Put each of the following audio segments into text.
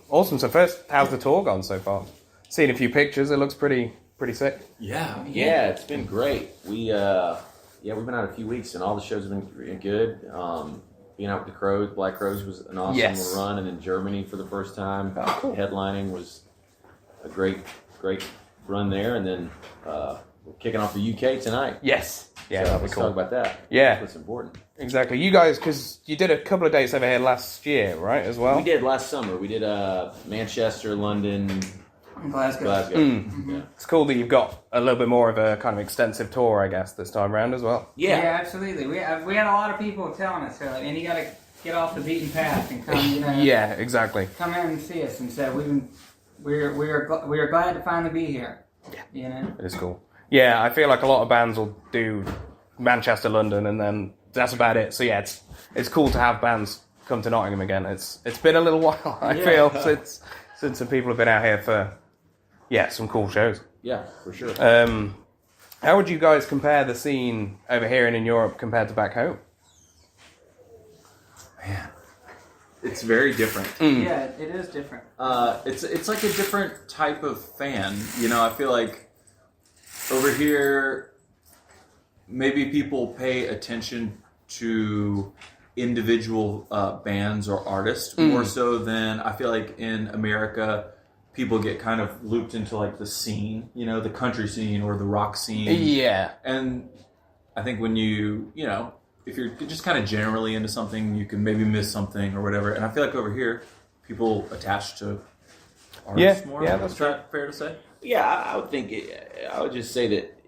Awesome. So first, how's the tour gone so far? Seen a few pictures. It looks pretty sick. Yeah, it's been great. We've been out a few weeks, and all the shows have been good. Being out with the Crows, Black Crows was an awesome run, and then Germany for the first time. Cool. Headlining was a great run there, and then we're kicking off the UK tonight. Yes. Yeah, so that'd be let's cool. talk about that. Yeah. That's what's important. Exactly. You guys, because you did a couple of dates over here last year, right, as well? We did last summer. We did Manchester, London, Glasgow. Mm. Yeah. It's cool that you've got a little bit more of a kind of extensive tour, I guess, this time around as well. Yeah, absolutely. We had a lot of people telling us, they're like, and you got to get off the beaten path and come, Yeah, exactly. come in and see us. And so we're glad to finally be here. Yeah. It is cool. Yeah, I feel like a lot of bands will do Manchester, London, and then that's about it. So yeah, it's cool to have bands come to Nottingham again. It's been a little while, I feel, since some people have been out here for some cool shows. Yeah, for sure. How would you guys compare the scene over here and in Europe compared to back home? Man, it's very different. Yeah, it is different. It's like a different type of fan. I feel like over here, maybe people pay attention to individual bands or artists more so than I feel like in America, people get kind of looped into like the scene, the country scene or the rock scene. Yeah. And I think when if you're just kind of generally into something, you can maybe miss something or whatever. And I feel like over here, people attach to artists more. Yeah, that's fair to say. Yeah, I would just say that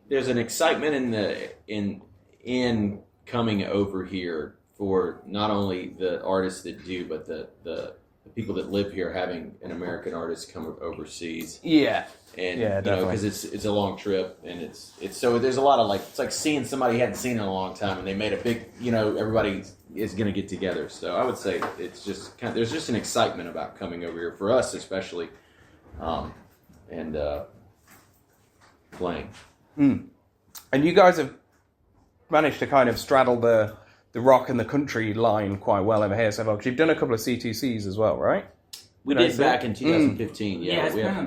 there's an excitement in coming over here for not only the artists that do, but the people that live here having an American artist come overseas. Yeah. And definitely. because it's a long trip, and it's so there's a lot of it's like seeing somebody you hadn't seen in a long time, and they made a big everybody is going to get together. So I would say it's just there's just an excitement about coming over here for us, especially, and playing. And you guys have managed to kind of straddle the rock and the country line quite well over here so far, because you've done a couple of C2Cs as well, right? We did back in 2015. Yeah, it's been a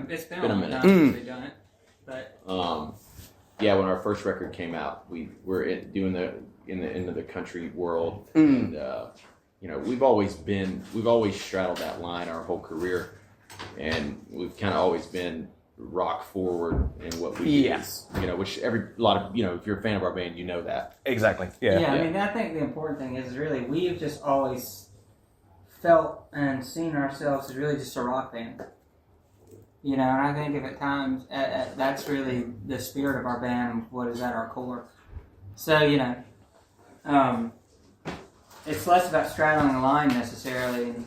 minute. time since we've done it. But when our first record came out, we were doing into the country world, and we've always straddled that line our whole career, and we've kind of always been rock forward in what we do. Yes. Which if you're a fan of our band, you know that. Exactly. Yeah. I mean, I think the important thing is really we've just always felt and seen ourselves as really just a rock band. And I think if at times that's really the spirit of our band, what is at our core. So, it's less about straddling the line necessarily and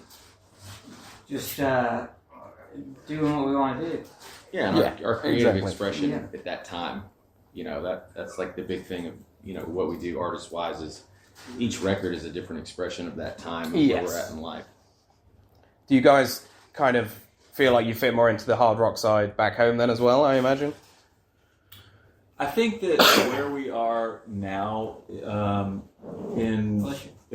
just doing what we want to do. Yeah, and our creative expression Yeah. at that time, that's like the big thing of, what we do artist-wise is each record is a different expression of that time of where we're at in life. Do you guys kind of feel like you fit more into the hard rock side back home then as well, I imagine? I think that where we are now in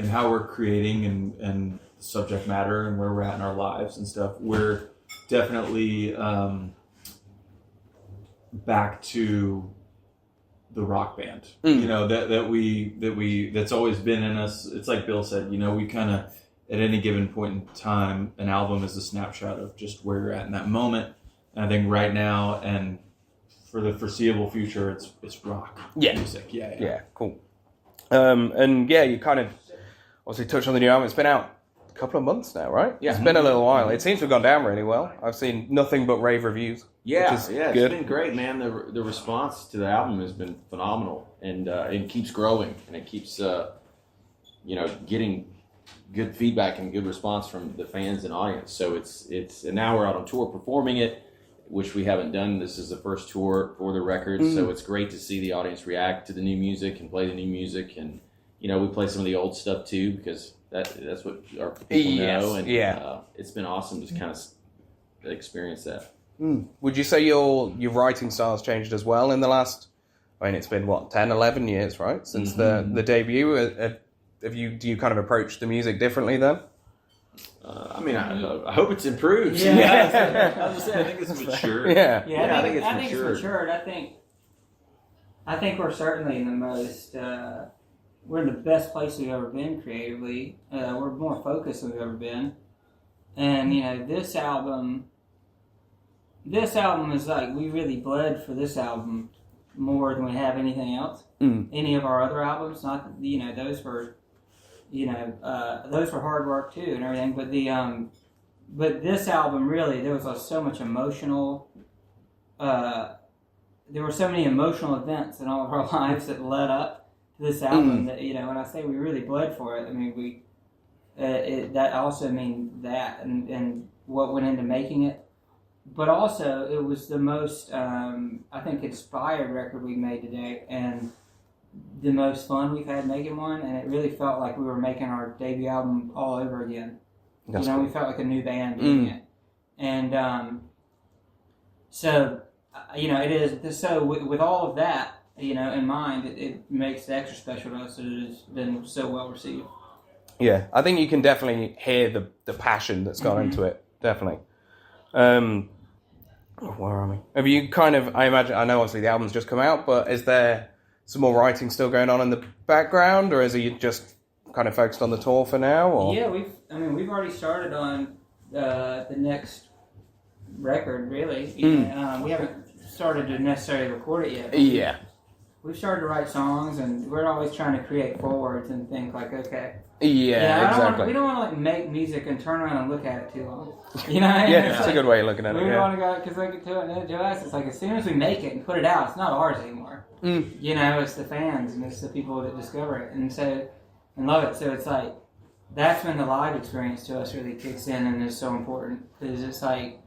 how we're creating and subject matter and where we're at in our lives and stuff, we're definitely back to the rock band. That's always been in us. It's like Bill said, we kind of at any given point in time, an album is a snapshot of just where you're at in that moment. And I think right now and for the foreseeable future, it's rock music. Yeah, cool. You kind of obviously touched on the new album. It's been out a couple of months now, right? Yeah. It's been a little while. It seems to have gone down really well. I've seen nothing but rave reviews. Yeah, it's good. Been great, man. The response to the album has been phenomenal, and it keeps growing, and it keeps getting good feedback and good response from the fans and audience. So it's and now we're out on tour performing it, which we haven't done. This is the first tour for the record, so it's great to see the audience react to the new music and play the new music, and we play some of the old stuff too because that's what our people know, and it's been awesome to kind of experience that. Would you say your writing style's changed as well in the last, it's been 10, 11 years, right? Since the debut. Do you kind of approach the music differently then? I hope it's improved. Yeah. I was gonna say, I think it's matured. Yeah. Yeah, I think it's it's matured. matured. I think we're certainly in the most. We're in the best place we've ever been creatively. We're more focused than we've ever been, and you know, this album is like we really bled for this album more than we have anything else. Any of our other albums, not those were hard work too and everything. But this album really, there was so much emotional. There were so many emotional events in all of our lives that led up to this album that when I say we really bled for it, I mean that also means that and what went into making it. But also, it was the most, I think, inspired record we made today, and the most fun we've had making one. And it really felt like we were making our debut album all over again. That's we felt like a new band doing it. And so, it is. So with all of that, in mind, it makes it extra special to us that it has been so well received. Yeah, I think you can definitely hear the passion that's gone into it. Definitely. Where are we? Have you I imagine, I know obviously the album's just come out, but is there some more writing still going on in the background, or is it just kind of focused on the tour for now? Or? Yeah, we've already started on the next record, really. We haven't started to necessarily record it yet. Yeah. We've started to write songs, and we're always trying to create forwards and think like, okay. Yeah, exactly. We don't want to make music and turn around and look at it too long. Yeah, it's a good way of looking at it. We don't want to go, because to us, it's like as soon as we make it and put it out, it's not ours anymore. It's the fans and it's the people that discover it and love it. So it's like, that's when the live experience to us really kicks in and is so important. Because it's like,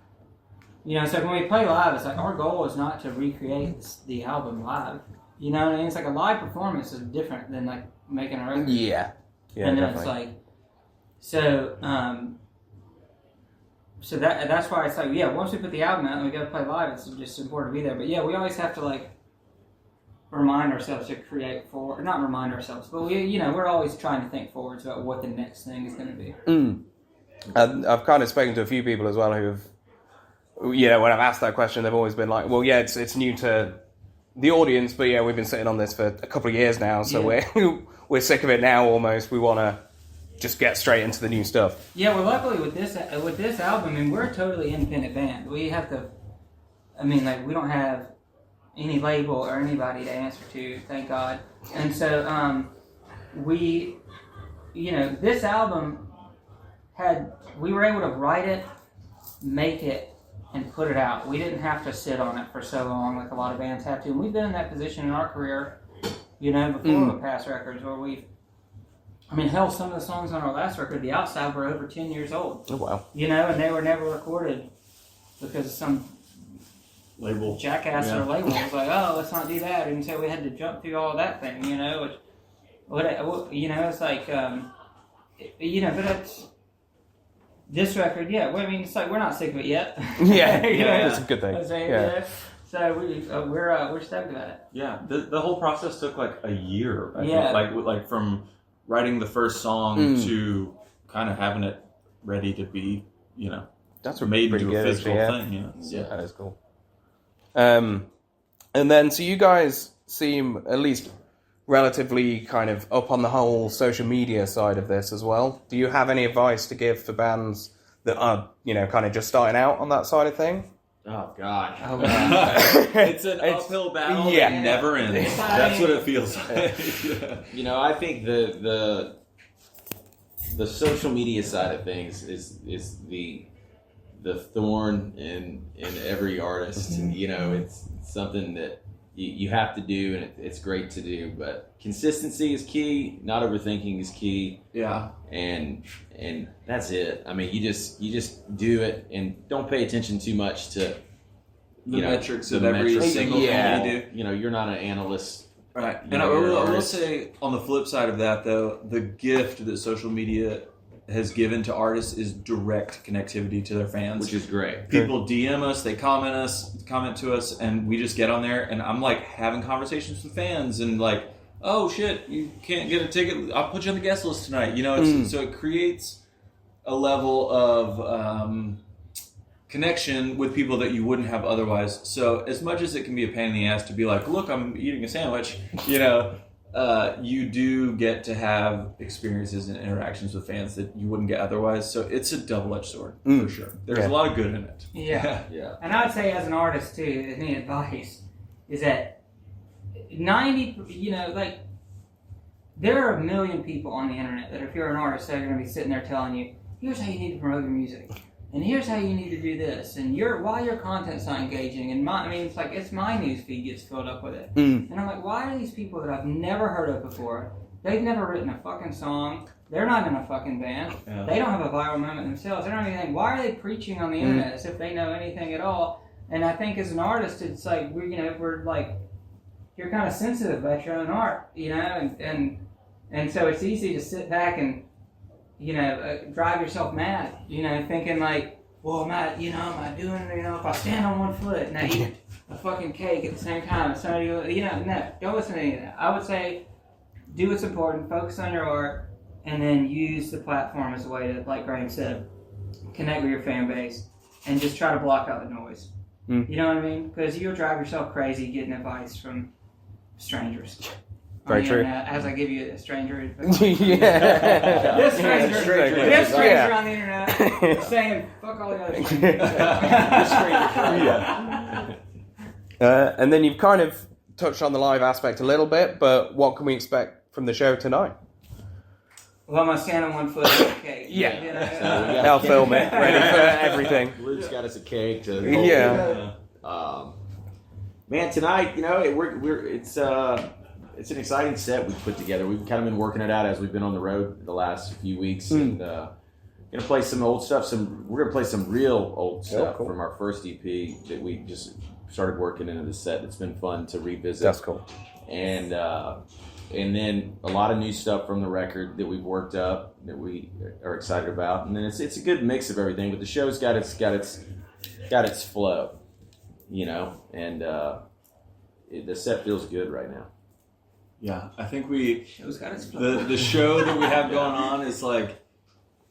it's like when we play live, it's like our goal is not to recreate the album live. You know what I mean? It's like a live performance is different than like making a record. Yeah. Yeah, and then definitely. It's like, so that's why it's like, once we put the album out and we go to play live, it's just important to be there. But yeah, we always have to like remind ourselves to create forward, not remind ourselves, but we're always trying to think forwards about what the next thing is going to be. I've kind of spoken to a few people as well who've, when I've asked that question, they've always been like, well, yeah, it's new to the audience, but yeah, we've been sitting on this for a couple of years now, so we're sick of it now almost. We want to just get straight into the new stuff. Yeah, well, luckily with this album, we're a totally independent band. We have to, we don't have any label or anybody to answer to, thank God. And so this album we were able to write it, make it, and put it out. We didn't have to sit on it for so long like a lot of bands have to. And we've been in that position in our career, before the past records where hell, some of the songs on our last record, The Outside, were over 10 years old. Oh, wow. And they were never recorded because of some label jackass or label was like, oh, let's not do that. And so we had to jump through all that thing, it's like, but it's... This record, it's like we're not sick of it yet. That's a good thing. So we're stoked about it. Yeah, the whole process took like a year. I think. Like from writing the first song to kind of having it ready to be, that's made pretty into a good, physical thing. That is cool. And then, so you guys seem at least relatively kind of up on the whole social media side of this as well. Do you have any advice to give for bands that are, kind of just starting out on that side of thing? Oh, God. It's an uphill battle that never ends. That's what it feels like. I think the social media side of things is the thorn in every artist. It's something that you have to do, and it's great to do, but consistency is key. Not overthinking is key. Yeah, and that's it. You just do it, and don't pay attention too much to the metrics of every single thing you do. You're not an analyst, right? And I will say, on the flip side of that, though, the gift that social media has given to artists is direct connectivity to their fans, which is great. People DM us, they comment to us, and we just get on there, and I'm like having conversations with fans, and like, oh shit, you can't get a ticket, I'll put you on the guest list tonight. So it creates a level of connection with people that you wouldn't have otherwise. So as much as it can be a pain in the ass to be like, look, I'm eating a sandwich, you do get to have experiences and interactions with fans that you wouldn't get otherwise. So it's a double-edged sword for sure. There's a lot of good in it. Yeah. Yeah. And I would say as an artist too, any advice is that 90, there are a million people on the internet that if you're an artist, they're going to be sitting there telling you, here's how you need to promote your music. And here's how you need to do this. And why your content's not engaging. And it's my news feed gets filled up with it. And I'm like, why are these people that I've never heard of before, they've never written a fucking song, they're not in a fucking band, they don't have a viral moment themselves, they don't have anything, why are they preaching on the internet as if they know anything at all? And I think as an artist, it's like, we're like, you're kind of sensitive about your own art, and so it's easy to sit back and drive yourself mad, thinking like, well, am I doing, if I stand on one foot and I eat a fucking cake at the same time, somebody, no, don't listen to any of that. I would say, do what's important, focus on your art, and then use the platform as a way to, like Graham said, connect with your fan base, and just try to block out the noise. You know what I mean? Because you'll drive yourself crazy getting advice from strangers. Very true. As I give you a stranger. This stranger on the internet saying, fuck all the other strangers. And then you've kind of touched on the live aspect a little bit, but what can we expect from the show tonight? Well, I'm going to stand on one foot and cake. Yeah. I'll film it, ready for everything. Luke's got us a cake to hold. Yeah. Man, tonight, it's an exciting set we've put together. We've kind of been working it out as we've been on the road the last few weeks, and gonna play some old stuff. We're gonna play some real old stuff from our first EP that we just started working into the set. It's been fun to revisit. That's cool. And then a lot of new stuff from the record that we've worked up that we are excited about. And then it's a good mix of everything. But the show's got its flow, and the set feels good right now. Yeah, I think the show that we have going on is like,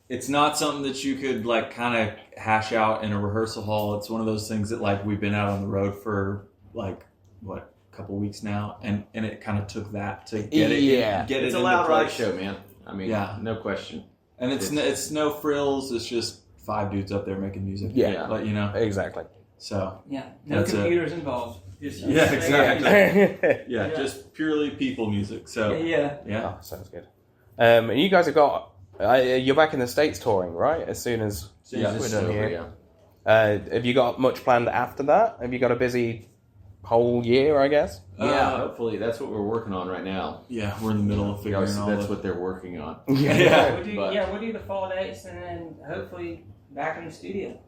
it's not something that you could like kind of hash out in a rehearsal hall. It's one of those things that like we've been out on the road for like a couple weeks now, and it kind of took that to get it. It's a loud rock show, man. I mean, no question. And it's no frills. It's just 5 dudes up there making music. Yeah, but exactly. So no computers involved. Exactly. Just purely people music. So Oh, sounds good. And you guys have got you're back in the States touring, right? As soon as we're done here. Have you got much planned after that? Have you got a busy whole year, I guess? Hopefully that's what we're working on right now. Yeah, we're in the middle of figuring all that's what they're working on. We'll do the fall dates and then hopefully back in the studio.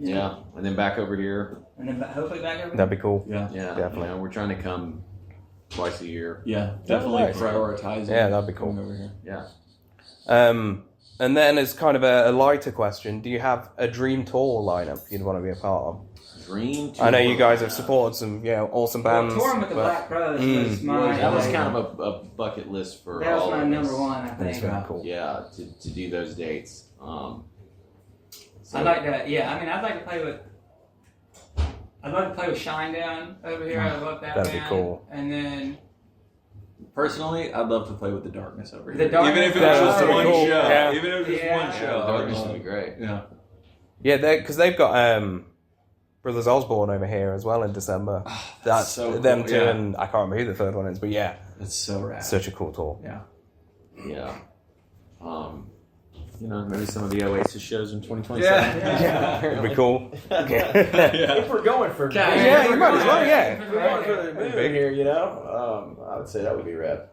Yeah, and then back over here. And then hopefully back over. That'd be cool. Yeah, definitely. We're trying to come twice a year. Yeah, definitely nice. prioritizing. Yeah, that'd be cool. Over here. Yeah. And then as kind of a lighter question, do you have a dream tour lineup you'd want to be a part of? Dream tour. I know you guys have supported some, awesome bands. Touring with the Black Crows was my... That was kind of a bucket list for that was all my of number us. one, I think. That's really cool. Yeah, to do those dates. I'd like to. I'd like to play with. I'd like to play with Shinedown over here. I love that. That'd be band. cool. And then, personally, I'd love to play with the Darkness over here. The Darkness? Even if it was just That'd be one cool. show. Yeah. Even if it was just one show. Darkness would be great. Yeah. Yeah, because they've got Brothers Osborne over here as well in December. That's so cool. them two, and I can't remember who the third one is, but yeah, It's so rad. such a cool tour. Yeah. Yeah. Maybe some of the Oasis shows in 2027. Yeah, it'd be cool. If we're going for Yeah, you might as well, yeah. If we're going for the moon here, I would say that would be rad.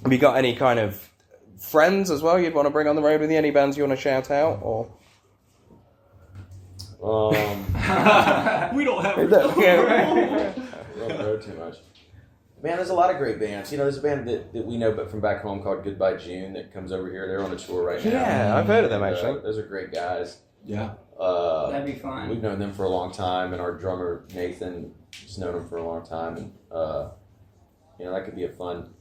Have you got any kind of friends as well you'd want to bring on the road with you? Any bands you want to shout out? Or We don't have Don't road too much. Man, there's a lot of great bands. There's a band that we know but from back home called Goodbye June that comes over here. They're on a tour right now. Yeah, I've heard of them actually. Those are great guys. Yeah. that'd be fun. We've known them for a long time, and our drummer Nathan has known them for a long time, and that could be a fun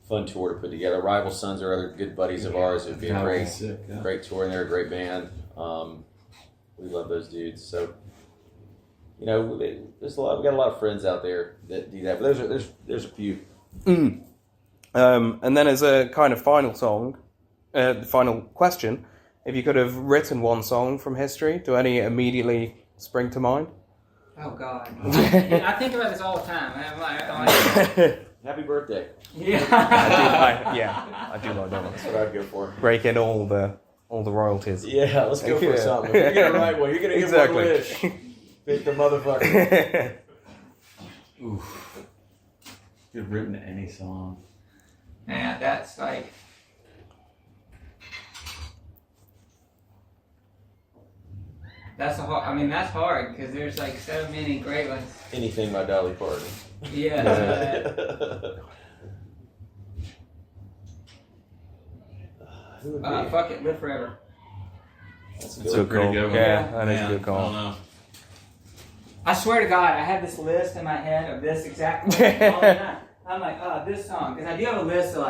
fun tour to put together. Rival Sons are other good buddies of ours. It'd be a That great, was sick, yeah. great tour, and they're a great band. We love those dudes. So, you know, there's a lot. We got a lot of friends out there that do that. But there's a few. And then as a kind of final final question, if you could have written one song from history, do any immediately spring to mind? Oh God, I think about this all the time. I'm like, Happy birthday. yeah. I do like that one. That's what I'd go for. Break in all the royalties. Yeah, let's go for Yeah. something. If you're gonna write one, you're gonna get Exactly. one wish. Pick the motherfucker. Oof. You've written any song. Man, that's like. That's hard because there's like so many great ones. Anything by Dolly Parton. Yeah. Who would be? Fuck it, Live Forever. That's a That's good a one. pretty good one. Yeah, that is a Man, good call. I don't know. I swear to God, I had this list in my head of this exact one all the time. I'm like, oh, this song, because I do have a list of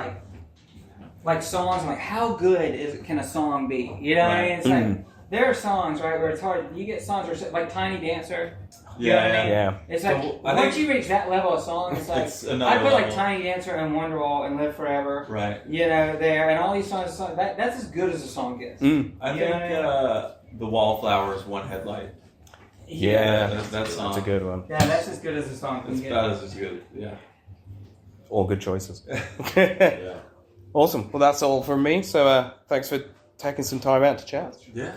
like songs. I'm like, how good can a song be? You know what I mean? It's like there are songs right where it's hard. You get songs where like Tiny Dancer. You know what I mean? Yeah. It's like So, I once think- you reach that level of song, it's like It's another I put like level. Tiny Dancer and Wonderwall and Live Forever. Right. You know, there and all these songs. That's as good as a song gets. I think Yeah. The Wallflowers, One Headlight. Yeah. That's That's a good one. Yeah, that's as good as a song can It's get. about as good. Yeah. All good choices. Yeah. Awesome. Well, that's all from me. So thanks for taking some time out to chat. Yeah.